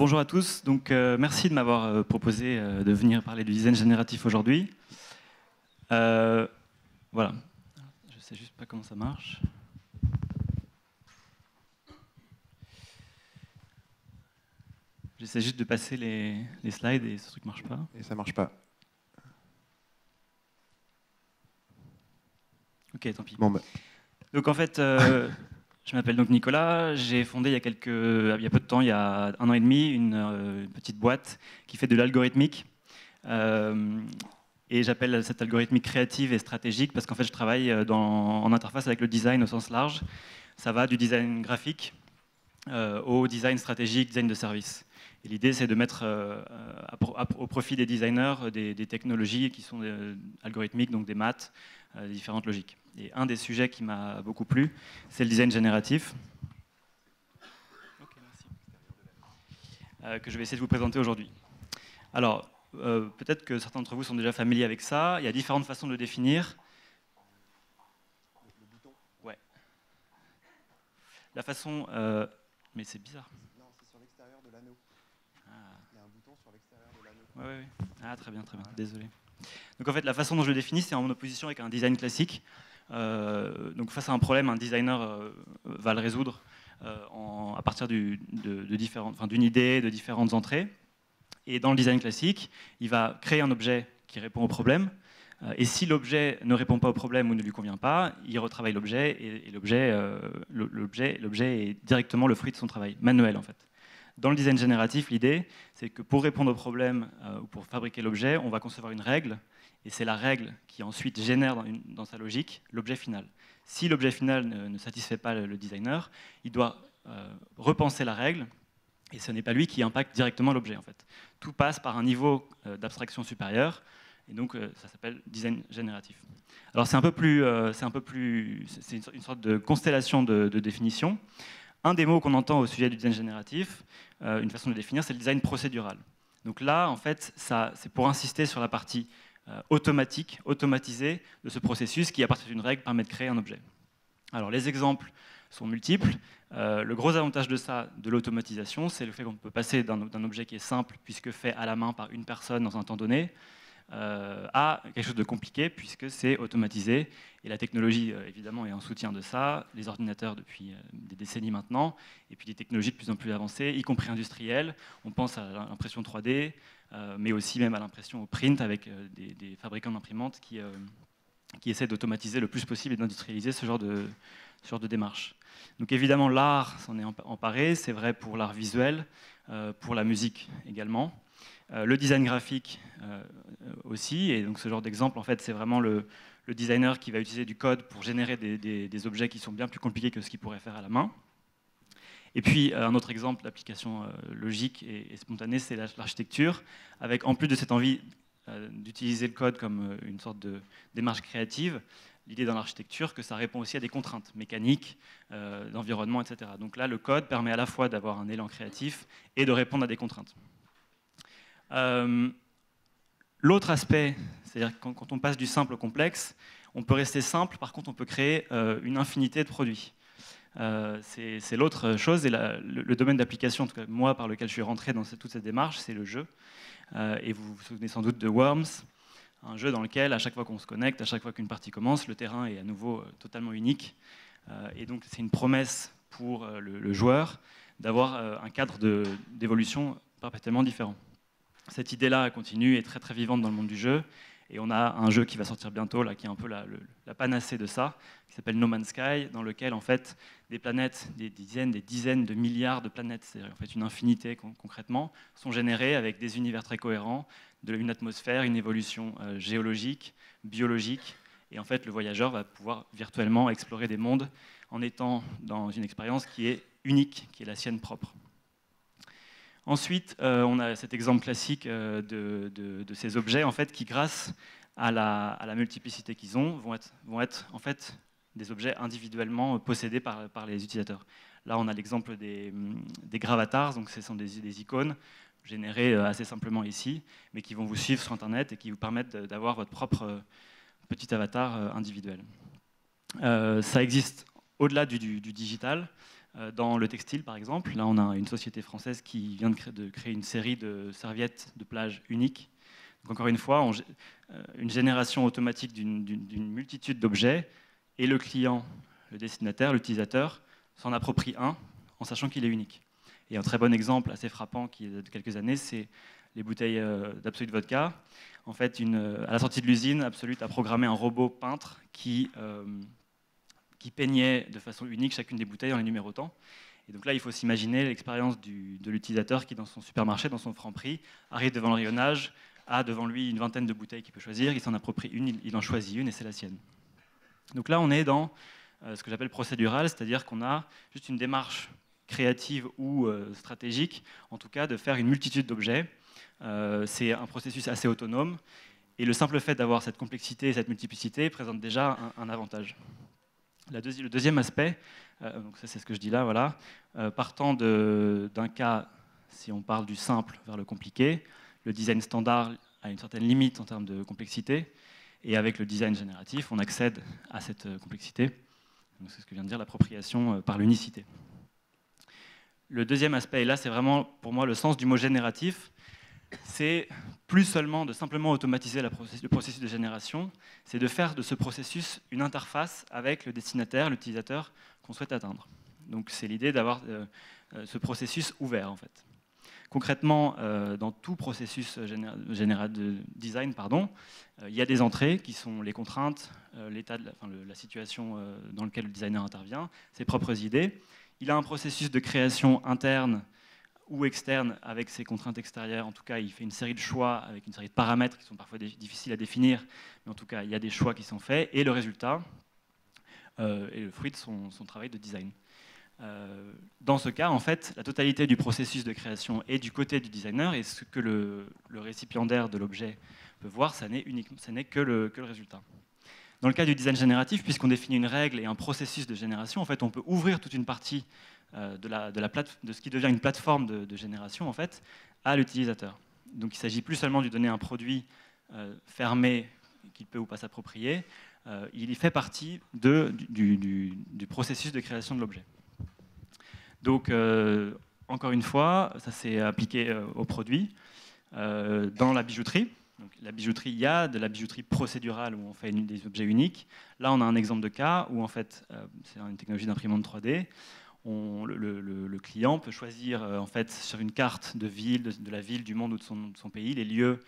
Bonjour à tous, donc merci de m'avoir proposé de venir parler du design génératif aujourd'hui. Voilà, je sais juste pas comment ça marche. J'essaie juste de passer les slides et ce truc marche pas. Et ça marche pas. Ok, tant pis. Bon, bah. Donc en fait, je m'appelle donc Nicolas, j'ai fondé il y a peu de temps, il y a 1 an et demi, une petite boîte qui fait de l'algorithmique. Et j'appelle cette algorithmique créative et stratégique parce qu'en fait je travaille en interface avec le design au sens large. Ça va du design graphique au design stratégique, design de service. Et l'idée c'est de mettre au profit des designers des technologies qui sont algorithmiques, donc des maths, des différentes logiques. Et un des sujets qui m'a beaucoup plu, c'est le design génératif, que je vais essayer de vous présenter aujourd'hui. Alors, peut-être que certains d'entre vous sont déjà familiers avec ça. Il y a différentes façons de le définir. Le bouton. Ouais. La façon... mais c'est bizarre. Non, c'est sur l'extérieur de l'anneau. Ah. Il y a un bouton sur l'extérieur de l'anneau. Ouais. Ah, très bien, désolé. Donc en fait, la façon dont je le définis, c'est en opposition avec un design classique. Donc face à un problème, un designer va le résoudre à partir d'une idée, de différentes entrées. Et dans le design classique, il va créer un objet qui répond au problème. Et si l'objet ne répond pas au problème ou ne lui convient pas, il retravaille l'objet et l'objet est directement le fruit de son travail, manuel en fait. Dans le design génératif, l'idée, c'est que pour répondre au problème ou pour fabriquer l'objet, on va concevoir une règle, et c'est la règle qui ensuite génère dans sa logique l'objet final. Si l'objet final ne satisfait pas le designer, il doit repenser la règle, et ce n'est pas lui qui impacte directement l'objet en fait. Tout passe par un niveau d'abstraction supérieur, et donc ça s'appelle design génératif. Alors c'est une sorte de constellation de définition. Un des mots qu'on entend au sujet du design génératif, une façon de le définir, c'est le design procédural. Donc là, en fait, c'est pour insister sur la partie automatisée de ce processus qui, à partir d'une règle, permet de créer un objet. Alors les exemples sont multiples. Le gros avantage de ça, de l'automatisation, c'est le fait qu'on peut passer d'un objet qui est simple, puisque fait à la main par une personne dans un temps donné, à quelque chose de compliqué, puisque c'est automatisé. Et la technologie, évidemment, est un soutien de ça. Les ordinateurs depuis des décennies maintenant, et puis des technologies de plus en plus avancées, y compris industrielles. On pense à l'impression 3D, mais aussi même à l'impression au print, avec des fabricants d'imprimantes qui essaient d'automatiser le plus possible et d'industrialiser ce genre de démarche. Donc évidemment, l'art s'en est emparé, c'est vrai pour l'art visuel, pour la musique également. Le design graphique aussi, et donc ce genre d'exemple, en fait, c'est vraiment le designer qui va utiliser du code pour générer des objets qui sont bien plus compliqués que ce qu'il pourrait faire à la main. Et puis, un autre exemple d'application logique et spontanée, c'est l'architecture, avec en plus de cette envie d'utiliser le code comme une sorte de démarche créative, l'idée dans l'architecture que ça répond aussi à des contraintes mécaniques, d'environnement, etc. Donc là, le code permet à la fois d'avoir un élan créatif et de répondre à des contraintes. L'autre aspect, c'est-à-dire quand on passe du simple au complexe, on peut rester simple, par contre on peut créer une infinité de produits. C'est l'autre chose, et le domaine d'application, en tout cas moi par lequel je suis rentré dans toute cette démarche, c'est le jeu. Et vous vous souvenez sans doute de Worms, un jeu dans lequel à chaque fois qu'on se connecte, à chaque fois qu'une partie commence, le terrain est à nouveau totalement unique. Et donc c'est une promesse pour le joueur d'avoir un cadre d'évolution perpétuellement différent. Cette idée-là continue, est très très vivante dans le monde du jeu, et on a un jeu qui va sortir bientôt, là, qui est un peu la panacée de ça, qui s'appelle No Man's Sky, dans lequel en fait des planètes, des dizaines de milliards de planètes, c'est-à-dire en fait une infinité concrètement, sont générées avec des univers très cohérents, une atmosphère, une évolution géologique, biologique, et en fait le voyageur va pouvoir virtuellement explorer des mondes en étant dans une expérience qui est unique, qui est la sienne propre. Ensuite, on a cet exemple classique de ces objets en fait, qui, grâce à la multiplicité qu'ils ont, vont être en fait des objets individuellement possédés par les utilisateurs. Là, on a l'exemple des gravatars, donc ce sont des icônes générées assez simplement ici, mais qui vont vous suivre sur Internet et qui vous permettent d'avoir votre propre petit avatar individuel. Ça existe au-delà du digital. Dans le textile, par exemple, là on a une société française qui vient de créer une série de serviettes de plage uniques. Donc encore une fois, une génération automatique d'une multitude d'objets, et le client, le destinataire, l'utilisateur, s'en approprie un en sachant qu'il est unique. Et un très bon exemple assez frappant qui est de quelques années, c'est les bouteilles d'Absolut Vodka. En fait, à la sortie de l'usine, Absolut a programmé un robot peintre qui peignait de façon unique chacune des bouteilles en les numérotant. Et donc là, il faut s'imaginer l'expérience de l'utilisateur qui, dans son supermarché, dans son Franprix, arrive devant le rayonnage, a devant lui une vingtaine de bouteilles qu'il peut choisir, il s'en approprie une, il en choisit une et c'est la sienne. Donc là, on est dans ce que j'appelle procédural, c'est-à-dire qu'on a juste une démarche créative ou stratégique, en tout cas de faire une multitude d'objets. C'est un processus assez autonome, et le simple fait d'avoir cette complexité et cette multiplicité présente déjà un avantage. Le deuxième aspect, donc ça c'est ce que je dis là, voilà, partant d'un cas, si on parle du simple vers le compliqué, le design standard a une certaine limite en termes de complexité, et avec le design génératif, on accède à cette complexité. C'est ce que vient de dire l'appropriation par l'unicité. Le deuxième aspect, et là c'est vraiment pour moi le sens du mot génératif, c'est plus seulement de simplement automatiser le processus de génération, c'est de faire de ce processus une interface avec le destinataire, l'utilisateur qu'on souhaite atteindre. Donc c'est l'idée d'avoir ce processus ouvert en fait. Concrètement, dans tout processus de design, il y a des entrées qui sont les contraintes, la situation dans laquelle le designer intervient, ses propres idées. Il a un processus de création interne ou externe avec ses contraintes extérieures. En tout cas, il fait une série de choix avec une série de paramètres qui sont parfois difficiles à définir, mais en tout cas, il y a des choix qui sont faits, et le résultat est le fruit de son travail de design. Dans ce cas, en fait, la totalité du processus de création est du côté du designer, et ce que le récipiendaire de l'objet peut voir, ça n'est que le résultat. Dans le cas du design génératif, puisqu'on définit une règle et un processus de génération, en fait, on peut ouvrir toute une partie de ce qui devient une plateforme de génération en fait, à l'utilisateur. Donc il ne s'agit plus seulement de lui donner un produit fermé qu'il peut ou pas s'approprier, il y fait partie du processus de création de l'objet. Donc encore une fois, ça s'est appliqué au produit. Dans la bijouterie, donc la bijouterie, il y a de la bijouterie procédurale où on fait des objets uniques. Là, on a un exemple de cas où en fait, c'est une technologie d'imprimante 3D. Le client peut choisir en fait, sur une carte de ville, de la ville, du monde ou de son pays, les lieux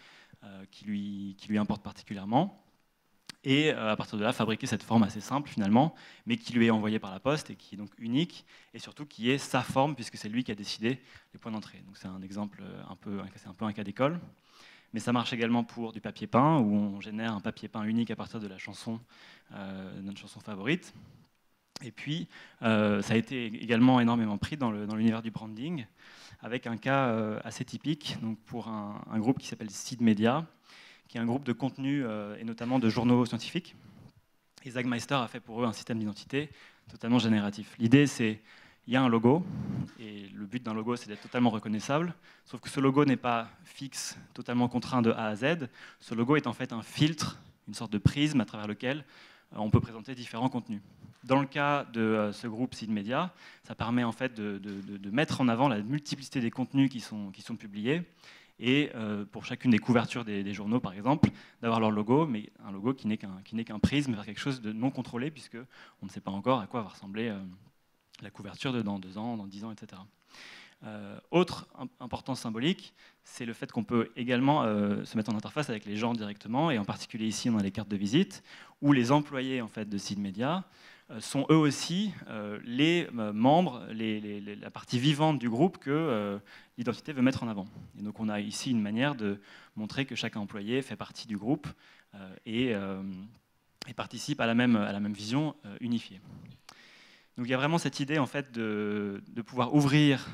qui lui importent particulièrement. Et à partir de là, fabriquer cette forme assez simple finalement, mais qui lui est envoyée par la poste et qui est donc unique, et surtout qui est sa forme, puisque c'est lui qui a décidé les points d'entrée. Donc c'est un exemple, c'est un peu un cas d'école. Mais ça marche également pour du papier peint, où on génère un papier peint unique à partir de la chanson, notre chanson favorite. Et puis, ça a été également énormément pris dans l'univers du branding, avec un cas assez typique donc pour un groupe qui s'appelle Seed Media, qui est un groupe de contenu et notamment de journaux scientifiques. Et Zagmeister a fait pour eux un système d'identité totalement génératif. L'idée, c'est il y a un logo, et le but d'un logo, c'est d'être totalement reconnaissable, sauf que ce logo n'est pas fixe, totalement contraint de A à Z. Ce logo est en fait un filtre, une sorte de prisme à travers lequel on peut présenter différents contenus. Dans le cas de ce groupe Seed Media, ça permet en fait de mettre en avant la multiplicité des contenus qui sont publiés, et pour chacune des couvertures des journaux, par exemple, d'avoir leur logo, mais un logo qui n'est qu'un prisme vers quelque chose de non contrôlé, puisqu'on ne sait pas encore à quoi va ressembler la couverture dans 2 ans, dans 10 ans, etc. Autre importance symbolique, c'est le fait qu'on peut également se mettre en interface avec les gens directement, et en particulier ici on a les cartes de visite, où les employés en fait, de Seed Media sont eux aussi les membres, la partie vivante du groupe que l'identité veut mettre en avant. Et donc on a ici une manière de montrer que chaque employé fait partie du groupe et participe à la même vision unifiée. Donc il y a vraiment cette idée en fait, de pouvoir ouvrir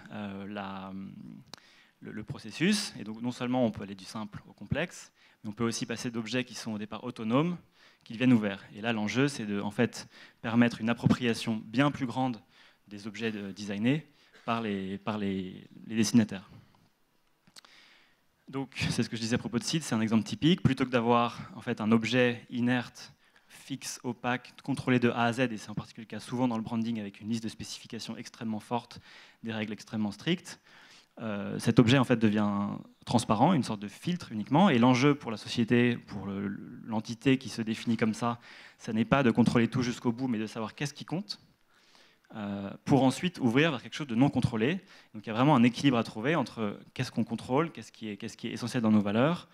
le processus, et donc non seulement on peut aller du simple au complexe, mais on peut aussi passer d'objets qui sont au départ autonomes, qui deviennent ouverts. Et là l'enjeu c'est de en fait, permettre une appropriation bien plus grande des objets designés par les destinataires. Donc c'est ce que je disais à propos de Seed, c'est un exemple typique. Plutôt que d'avoir en fait, un objet inerte fixe, opaque, contrôlé de A à Z, et c'est en particulier le cas souvent dans le branding avec une liste de spécifications extrêmement forte, des règles extrêmement strictes. Cet objet en fait devient transparent, une sorte de filtre uniquement, et l'enjeu pour la société, pour l'entité qui se définit comme ça n'est pas de contrôler tout jusqu'au bout, mais de savoir qu'est-ce qui compte, pour ensuite ouvrir vers quelque chose de non contrôlé. Donc il y a vraiment un équilibre à trouver entre qu'est-ce qu'on contrôle, qu'est-ce qui est essentiel dans nos valeurs,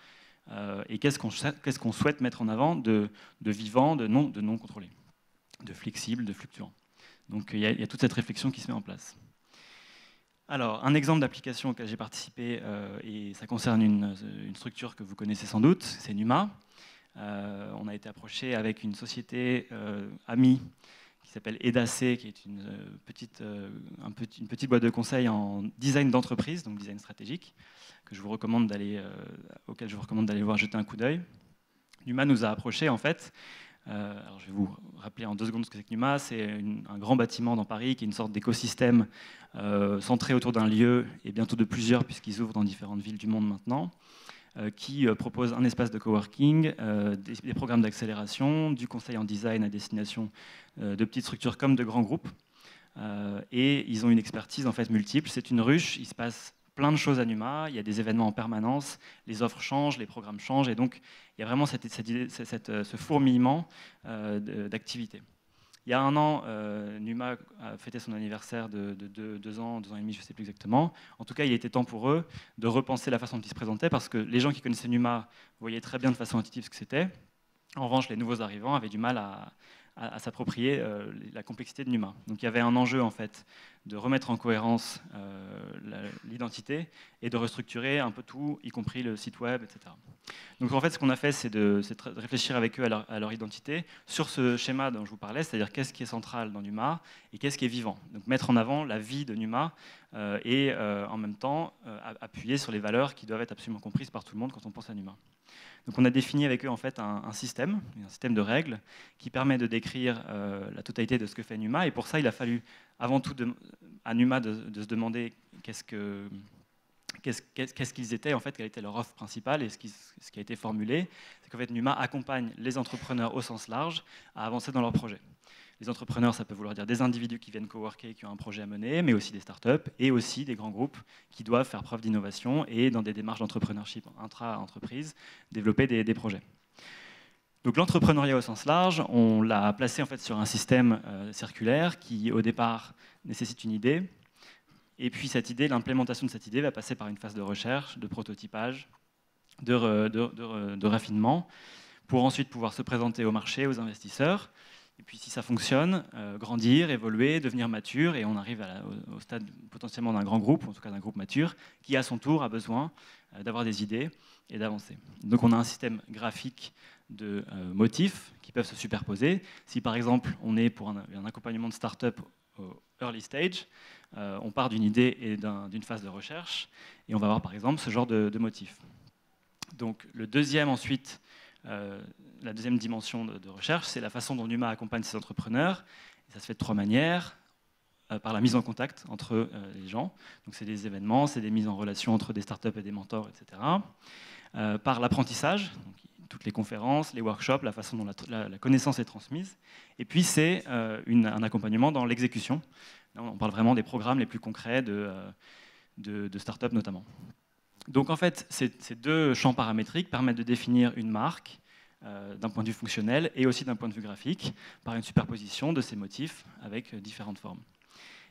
et qu'est-ce qu'on souhaite mettre en avant de vivant, de non contrôlé, de flexible, de fluctuant. Donc il y a toute cette réflexion qui se met en place. Alors, un exemple d'application auquel j'ai participé, et ça concerne une structure que vous connaissez sans doute, c'est Numa. On a été approché avec une société amie qui s'appelle Edacé, qui est une petite boîte de conseil en design d'entreprise, donc design stratégique, auquel je vous recommande d'aller voir jeter un coup d'œil. Numa nous a approchés en fait. Alors je vais vous rappeler en 2 secondes ce que c'est que Numa. C'est un grand bâtiment dans Paris qui est une sorte d'écosystème centré autour d'un lieu et bientôt de plusieurs puisqu'ils ouvrent dans différentes villes du monde maintenant, qui propose un espace de coworking, des programmes d'accélération, du conseil en design à destination de petites structures comme de grands groupes. Et ils ont une expertise en fait multiple. C'est une ruche, il se passe plein de choses à Numa, il y a des événements en permanence, les offres changent, les programmes changent, et donc il y a vraiment ce fourmillement d'activités. Il y a 1 an, Numa a fêté son anniversaire de 2 ans, 2 ans et demi, je ne sais plus exactement. En tout cas, il était temps pour eux de repenser la façon dont ils se présentaient, parce que les gens qui connaissaient Numa voyaient très bien de façon intuitive ce que c'était. En revanche, les nouveaux arrivants avaient du mal à s'approprier la complexité de Numa. Donc il y avait un enjeu en fait de remettre en cohérence l'identité et de restructurer un peu tout, y compris le site web, etc. Donc en fait, ce qu'on a fait, c'est de réfléchir avec eux à leur identité sur ce schéma dont je vous parlais, c'est-à-dire qu'est-ce qui est central dans Numa et qu'est-ce qui est vivant. Donc mettre en avant la vie de Numa et en même temps appuyer sur les valeurs qui doivent être absolument comprises par tout le monde quand on pense à Numa. Donc on a défini avec eux en fait un système de règles qui permet de décrire la totalité de ce que fait Numa. Et pour ça, il a fallu avant tout à Numa de se demander qu'est-ce qu'ils étaient, en fait, quelle était leur offre principale. Et ce qui a été formulé, c'est qu'en fait, Numa accompagne les entrepreneurs au sens large à avancer dans leurs projets. Les entrepreneurs, ça peut vouloir dire des individus qui viennent coworker, qui ont un projet à mener, mais aussi des startups et aussi des grands groupes qui doivent faire preuve d'innovation et dans des démarches d'entrepreneurship intra-entreprise, développer des projets. Donc l'entrepreneuriat au sens large, on l'a placé en fait sur un système circulaire qui au départ nécessite une idée, et puis cette idée, l'implémentation de cette idée va passer par une phase de recherche, de prototypage, de raffinement, pour ensuite pouvoir se présenter au marché, aux investisseurs. Et puis si ça fonctionne, grandir, évoluer, devenir mature, et on arrive au stade potentiellement d'un grand groupe, en tout cas d'un groupe mature, qui à son tour a besoin d'avoir des idées et d'avancer. Donc on a un système graphique de motifs qui peuvent se superposer. Si par exemple on est pour un accompagnement de start-up au early stage, on part d'une idée et d'une phase de recherche, et on va avoir par exemple ce genre de motifs. Donc le deuxième ensuite, la deuxième dimension de recherche, c'est la façon dont Numa accompagne ses entrepreneurs. Et ça se fait de 3 manières. Par la mise en contact entre les gens. Donc c'est des événements, c'est des mises en relation entre des startups et des mentors, etc. Par l'apprentissage, toutes les conférences, les workshops, la façon dont la connaissance est transmise. Et puis c'est un accompagnement dans l'exécution. On parle vraiment des programmes les plus concrets de startups notamment. Donc en fait, ces 2 champs paramétriques permettent de définir une marque d'un point de vue fonctionnel et aussi d'un point de vue graphique par une superposition de ces motifs avec différentes formes.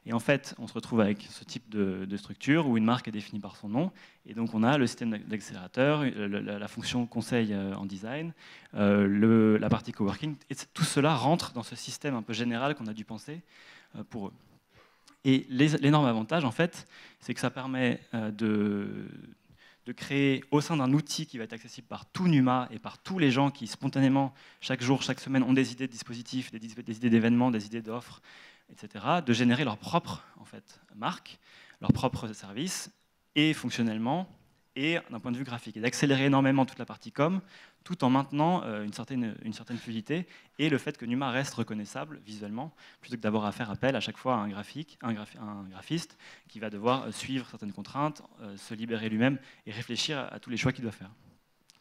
Et en fait, on se retrouve avec ce type de structure où une marque est définie par son nom. Et donc on a le système d'accélérateur, la fonction conseil en design, la partie coworking. Et tout cela rentre dans ce système un peu général qu'on a dû penser pour eux. Et l'énorme avantage, en fait, c'est que ça permet de créer au sein d'un outil qui va être accessible par tout Numa et par tous les gens qui spontanément, chaque jour, chaque semaine, ont des idées de dispositifs, des idées d'événements, des idées d'offres, etc., de générer leur propre en fait, marque, leur propre service, et fonctionnellement, et d'un point de vue graphique, et d'accélérer énormément toute la partie com, tout en maintenant une certaine fluidité, et le fait que Numa reste reconnaissable visuellement, plutôt que d'avoir à faire appel à chaque fois à un graphiste qui va devoir suivre certaines contraintes, se libérer lui-même, et réfléchir à tous les choix qu'il doit faire.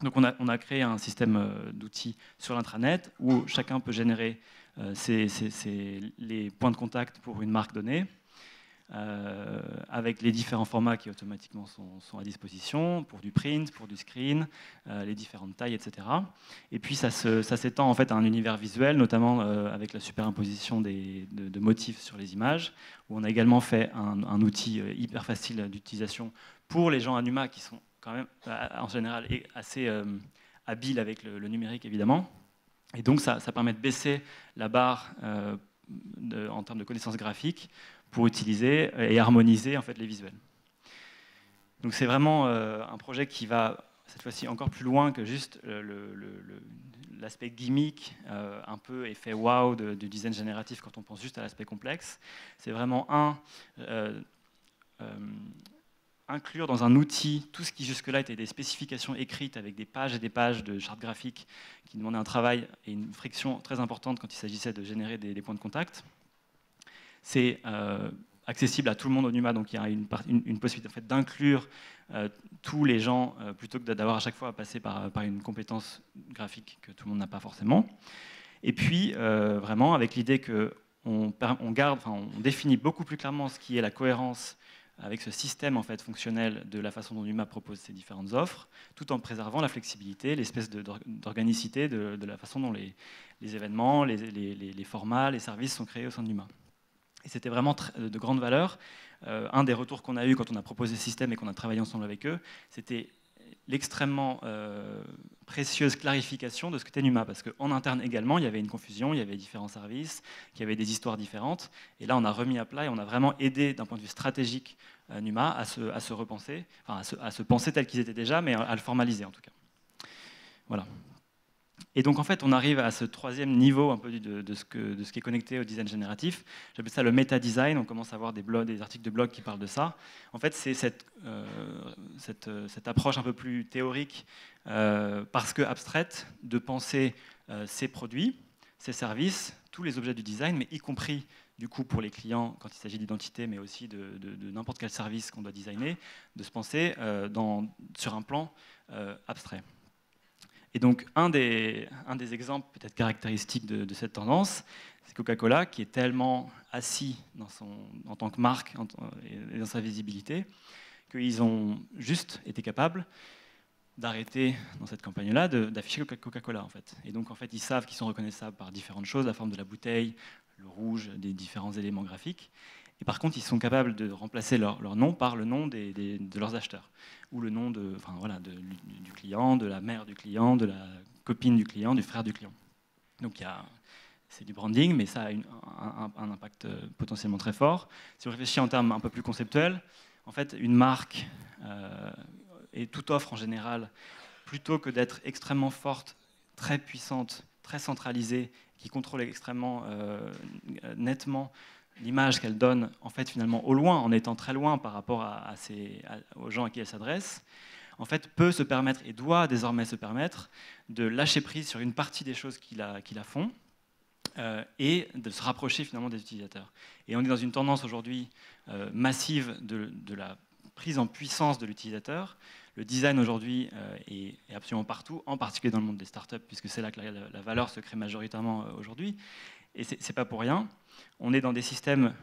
Donc on a créé un système d'outils sur l'intranet où chacun peut générer les points de contact pour une marque donnée, avec les différents formats qui automatiquement sont à disposition, pour du print, pour du screen, les différentes tailles, etc. Et puis ça s'étend en fait à un univers visuel, notamment avec la superimposition de motifs sur les images, où on a également fait un outil hyper facile d'utilisation pour les gens à Numa qui sont quand même en général assez habiles avec le numérique évidemment. Et donc ça permet de baisser la barre en termes de connaissances graphiques pour utiliser et harmoniser en fait, les visuels. Donc c'est vraiment un projet qui va cette fois-ci encore plus loin que juste l'aspect gimmick, un peu effet wow du design génératif quand on pense juste à l'aspect complexe. C'est vraiment inclure dans un outil tout ce qui jusque-là était des spécifications écrites avec des pages et des pages de chartes graphiques qui demandaient un travail et une friction très importante quand il s'agissait de générer des points de contact. C'est accessible à tout le monde au Numa, donc il y a une possibilité en fait, d'inclure tous les gens plutôt que d'avoir à chaque fois à passer par une compétence graphique que tout le monde n'a pas forcément. Et puis vraiment avec l'idée qu'on définit beaucoup plus clairement ce qui est la cohérence avec ce système en fait, fonctionnel de la façon dont Numa propose ses différentes offres, tout en préservant la flexibilité, l'espèce d'organicité de la façon dont les événements, les formats, les services sont créés au sein de Numa. Et c'était vraiment de grande valeur. Un des retours qu'on a eu quand on a proposé ce système et qu'on a travaillé ensemble avec eux, c'était l'extrêmement précieuse clarification de ce qu'était Numa, parce qu'en interne également, il y avait une confusion, il y avait différents services, qui avaient des histoires différentes, et là on a remis à plat et on a vraiment aidé d'un point de vue stratégique Numa à se repenser, enfin à se penser tel qu'ils étaient déjà, mais à le formaliser en tout cas. Voilà. Et donc en fait, on arrive à ce troisième niveau un peu de ce qui est connecté au design génératif. J'appelle ça le méta-design. On commence à voir des articles de blog qui parlent de ça. En fait, c'est cette approche un peu plus théorique, parce que abstraite, de penser ces produits, ces services, tous les objets du design, mais y compris du coup pour les clients quand il s'agit d'identité, mais aussi de n'importe quel service qu'on doit designer, de se penser sur un plan abstrait. Et donc, un des exemples peut-être caractéristiques de cette tendance, c'est Coca-Cola, qui est tellement assis en tant que marque et dans sa visibilité, qu'ils ont juste été capables d'arrêter dans cette campagne-là d'afficher Coca-Cola, en fait. Et donc, en fait, ils savent qu'ils sont reconnaissables par différentes choses, la forme de la bouteille, le rouge, des différents éléments graphiques. Et par contre, ils sont capables de remplacer leur nom par le nom de leurs acheteurs, ou le nom du client, de la mère du client, de la copine du client, du frère du client. Donc c'est du branding, mais ça a un impact potentiellement très fort. Si on réfléchit en termes un peu plus conceptuels, en fait, une marque et toute offre en général, plutôt que d'être extrêmement forte, très puissante, très centralisée, qui contrôle extrêmement nettement l'image qu'elle donne en fait finalement au loin, en étant très loin par rapport aux gens à qui elle s'adresse, en fait peut se permettre et doit désormais se permettre de lâcher prise sur une partie des choses qui la font et de se rapprocher finalement des utilisateurs. Et on est dans une tendance aujourd'hui massive de la prise en puissance de l'utilisateur. Le design aujourd'hui est absolument partout, en particulier dans le monde des startups, puisque c'est là que la valeur se crée majoritairement aujourd'hui. Et c'est pas pour rien. On est dans des systèmes,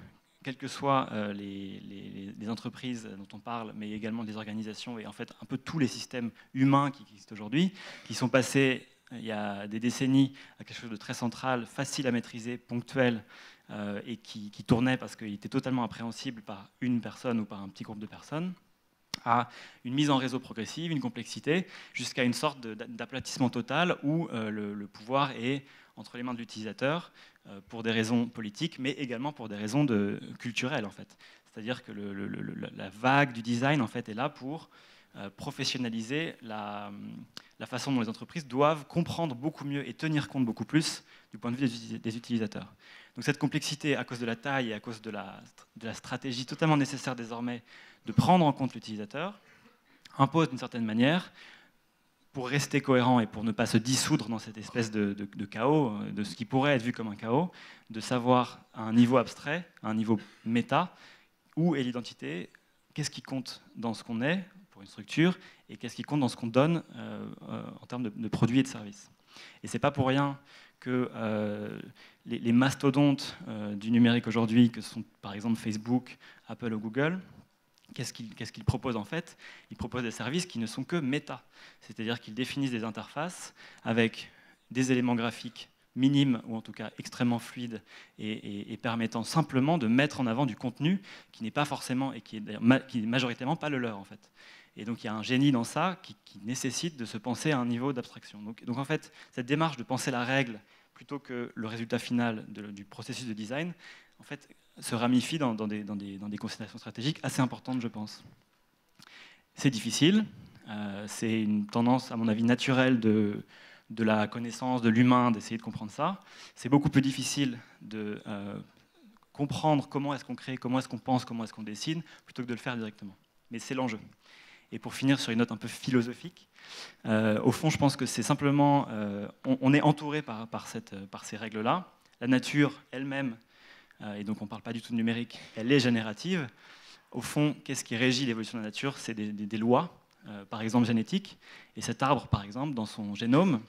quelles que soient les entreprises dont on parle, mais également des organisations et en fait un peu tous les systèmes humains qui existent aujourd'hui, qui sont passés il y a des décennies à quelque chose de très central, facile à maîtriser, ponctuel, et qui tournait parce qu'il était totalement appréhensible par une personne ou par un petit groupe de personnes, à une mise en réseau progressive, une complexité, jusqu'à une sorte d'aplatissement total où le pouvoir est entre les mains de l'utilisateur pour des raisons politiques, mais également pour des raisons culturelles en fait. C'est-à-dire que la vague du design en fait est là pour professionnaliser la façon dont les entreprises doivent comprendre beaucoup mieux et tenir compte beaucoup plus du point de vue des utilisateurs. Donc cette complexité, à cause de la taille et à cause de la stratégie totalement nécessaire désormais de prendre en compte l'utilisateur, impose d'une certaine manière, pour rester cohérent et pour ne pas se dissoudre dans cette espèce de chaos, de ce qui pourrait être vu comme un chaos, de savoir à un niveau abstrait, à un niveau méta, où est l'identité, qu'est-ce qui compte dans ce qu'on est, pour une structure et qu'est-ce qui compte dans ce qu'on donne en termes de produits et de services. Et ce n'est pas pour rien que les mastodontes du numérique aujourd'hui, que sont par exemple Facebook, Apple ou Google, qu'est-ce qu'ils proposent en fait? Ils proposent des services qui ne sont que méta, c'est-à-dire qu'ils définissent des interfaces avec des éléments graphiques minimes ou en tout cas extrêmement fluides et permettant simplement de mettre en avant du contenu qui n'est pas forcément et qui est majoritairement pas le leur en fait. Et donc il y a un génie dans ça qui nécessite de se penser à un niveau d'abstraction. Donc en fait, cette démarche de penser la règle plutôt que le résultat final du processus de design, en fait, se ramifie dans des considérations stratégiques assez importantes, je pense. C'est difficile, c'est une tendance, à mon avis, naturelle de la connaissance de l'humain, d'essayer de comprendre ça. C'est beaucoup plus difficile de comprendre comment est-ce qu'on crée, comment est-ce qu'on pense, comment est-ce qu'on dessine, plutôt que de le faire directement. Mais c'est l'enjeu. Et pour finir sur une note un peu philosophique, au fond, je pense que c'est simplement, on est entouré par ces règles-là. La nature elle-même, et donc on ne parle pas du tout de numérique, elle est générative. Au fond, qu'est-ce qui régit l'évolution de la nature? C'est des lois, par exemple génétiques. Et cet arbre, par exemple, dans son génome,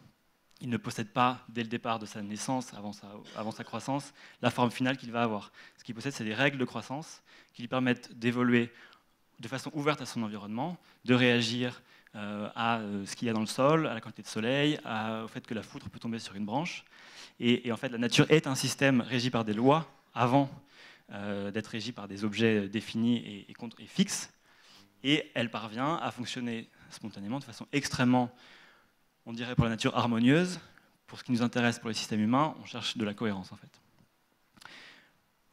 il ne possède pas, dès le départ de sa naissance, avant sa croissance, la forme finale qu'il va avoir. Ce qu'il possède, c'est des règles de croissance qui lui permettent d'évoluer de façon ouverte à son environnement, de réagir à ce qu'il y a dans le sol, à la quantité de soleil, au fait que la foudre peut tomber sur une branche. Et en fait, la nature est un système régi par des lois avant d'être régi par des objets définis et fixes. Et elle parvient à fonctionner spontanément de façon extrêmement, on dirait pour la nature, harmonieuse. Pour ce qui nous intéresse pour les systèmes humains, on cherche de la cohérence en fait.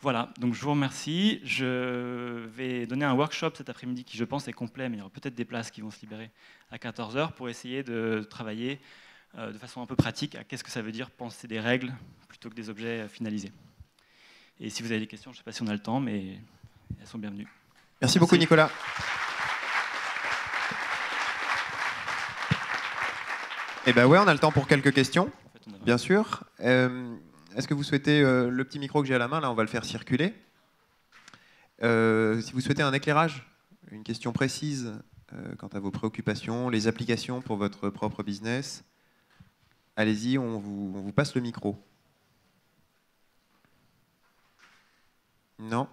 Voilà, donc je vous remercie. Je vais donner un workshop cet après-midi qui, je pense, est complet, mais il y aura peut-être des places qui vont se libérer à 14 h pour essayer de travailler de façon un peu pratique à qu'est-ce que ça veut dire penser des règles plutôt que des objets finalisés. Et si vous avez des questions, je ne sais pas si on a le temps, mais elles sont bienvenues. Merci beaucoup, Nicolas. Eh bien, ouais, on a le temps pour quelques questions, en fait, bien sûr. Est-ce que vous souhaitez le petit micro que j'ai à la main, là, on va le faire circuler. Si vous souhaitez un éclairage, une question précise quant à vos préoccupations, les applications pour votre propre business, allez-y, on vous passe le micro. Non?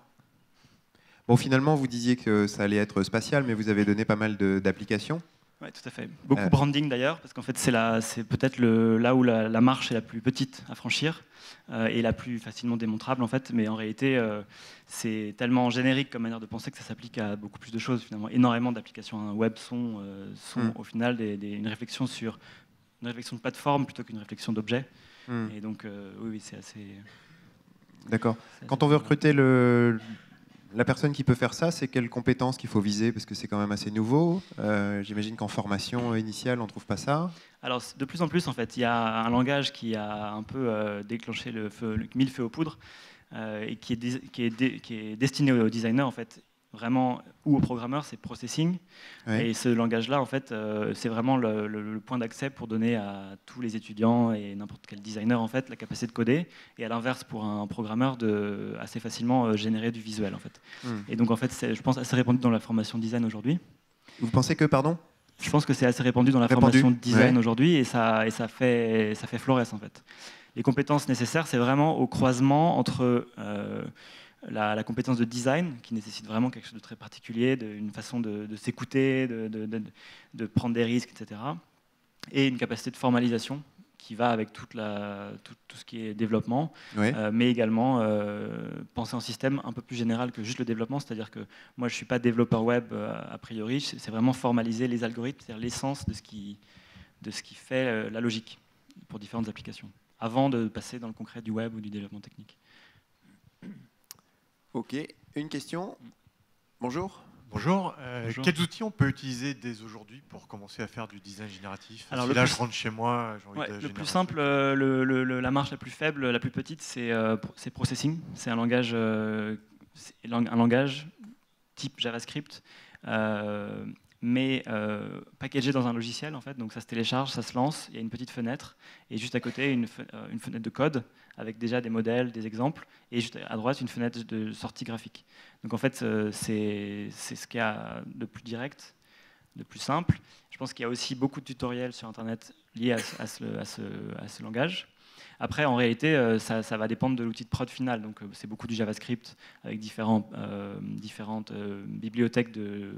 Bon, finalement, vous disiez que ça allait être spatial, mais vous avez donné pas mal d'applications. Oui, tout à fait. Beaucoup de branding d'ailleurs, parce qu'en fait c'est peut-être là où la marche est la plus petite à franchir et la plus facilement démontrable en fait. Mais en réalité, c'est tellement générique comme manière de penser que ça s'applique à beaucoup plus de choses finalement. Énormément d'applications web sont au final une réflexion de plateforme plutôt qu'une réflexion d'objet. Et donc oui, c'est assez. D'accord. Quand on veut recruter la personne qui peut faire ça, c'est quelles compétences qu'il faut viser? Parce que c'est quand même assez nouveau. J'imagine qu'en formation initiale, on ne trouve pas ça. Alors, de plus en plus, en fait, il y a un langage qui a un peu déclenché mis le feu aux poudres et qui est destiné aux designers, en fait, vraiment, ou aux programmeurs, c'est processing. Ouais. Et ce langage-là, en fait, c'est vraiment le point d'accès pour donner à tous les étudiants et n'importe quel designer, en fait, la capacité de coder. Et à l'inverse, pour un programmeur, de assez facilement générer du visuel, en fait. Et donc, en fait, c'est, je pense, assez répandu dans la formation design aujourd'hui. Vous pensez que, pardon? Je pense que c'est assez répandu dans la formation design aujourd'hui et ça fait florès, en fait. Les compétences nécessaires, c'est vraiment au croisement entre la compétence de design, qui nécessite vraiment quelque chose de très particulier, une façon de s'écouter, de prendre des risques, etc. Et une capacité de formalisation qui va avec tout ce qui est développement, mais également penser en système un peu plus général que juste le développement, c'est-à-dire que moi je ne suis pas développeur web a priori, c'est vraiment formaliser les algorithmes, c'est-à-dire l'essence de ce qui fait la logique pour différentes applications, avant de passer dans le concret du web ou du développement technique. Ok, une question. Bonjour. Bonjour. Quels outils on peut utiliser dès aujourd'hui pour commencer à faire du design génératif? Alors, si là, je rentre chez moi, j'ai envie de le plus simple, la marche la plus faible, la plus petite, c'est processing. C'est un langage type JavaScript, mais packagé dans un logiciel, en fait. Donc ça se télécharge, ça se lance, il y a une petite fenêtre, et juste à côté, une fenêtre de code, avec déjà des modèles, des exemples, et juste à droite, une fenêtre de sortie graphique. Donc en fait, c'est ce qu'il y a de plus direct plus simple. Je pense qu'il y a aussi beaucoup de tutoriels sur Internet liés à ce langage. Après, en réalité, ça va dépendre de l'outil de prod final. Donc, c'est beaucoup du JavaScript avec différentes bibliothèques de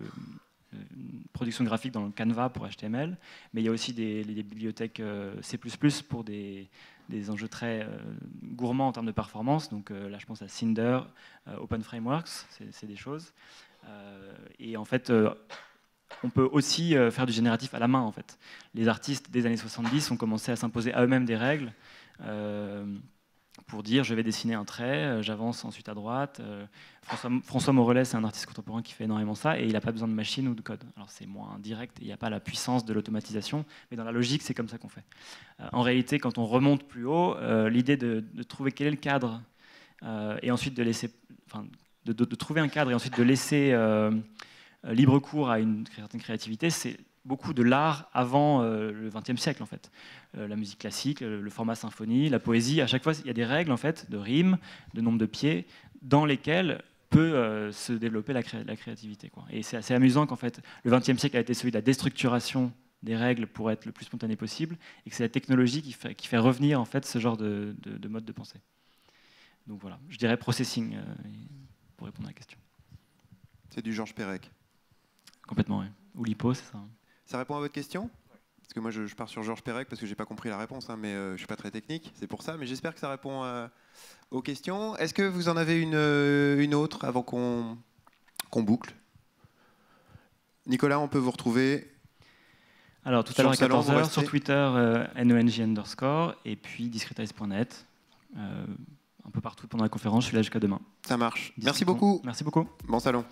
production graphique dans le Canva pour HTML. Mais il y a aussi des bibliothèques C++ pour des enjeux très gourmands en termes de performance. Donc là, je pense à Cinder, Open Frameworks, c'est des choses. Et en fait, on peut aussi faire du génératif à la main. En fait. Les artistes des années 70 ont commencé à s'imposer à eux-mêmes des règles pour dire je vais dessiner un trait, j'avance ensuite à droite. François Morellet, c'est un artiste contemporain qui fait énormément ça et il n'a pas besoin de machine ou de code. Alors c'est moins direct, il n'y a pas la puissance de l'automatisation, mais dans la logique, c'est comme ça qu'on fait. En réalité, quand on remonte plus haut, l'idée de trouver quel est le cadre et ensuite de laisser, de trouver un cadre et ensuite de laisser libre cours à une certaine créativité, c'est beaucoup de l'art avant le XXe siècle en fait. La musique classique, le format symphonie, la poésie, à chaque fois il y a des règles en fait de rimes, de nombre de pieds, dans lesquelles peut se développer la créativité, quoi. Et c'est assez amusant qu'en fait le XXe siècle a été celui de la déstructuration des règles pour être le plus spontané possible, et que c'est la technologie qui fait revenir en fait ce genre de mode de pensée. Donc voilà, je dirais processing pour répondre à la question. C'est du Georges Perec. Complètement, oui. Ou Lipo, c'est ça. Ça répond à votre question ? Parce que moi, je pars sur Georges Perec parce que je n'ai pas compris la réponse, hein, mais je ne suis pas très technique, c'est pour ça. Mais j'espère que ça répond aux questions. Est-ce que vous en avez une autre avant qu'on boucle ? Nicolas, on peut vous retrouver. Alors, tout à l'heure à 14h, sur Twitter, NENJ_, et puis discretize.net. Un peu partout pendant la conférence, je suis là jusqu'à demain. Ça marche. Merci beaucoup. Merci beaucoup. Bon salon.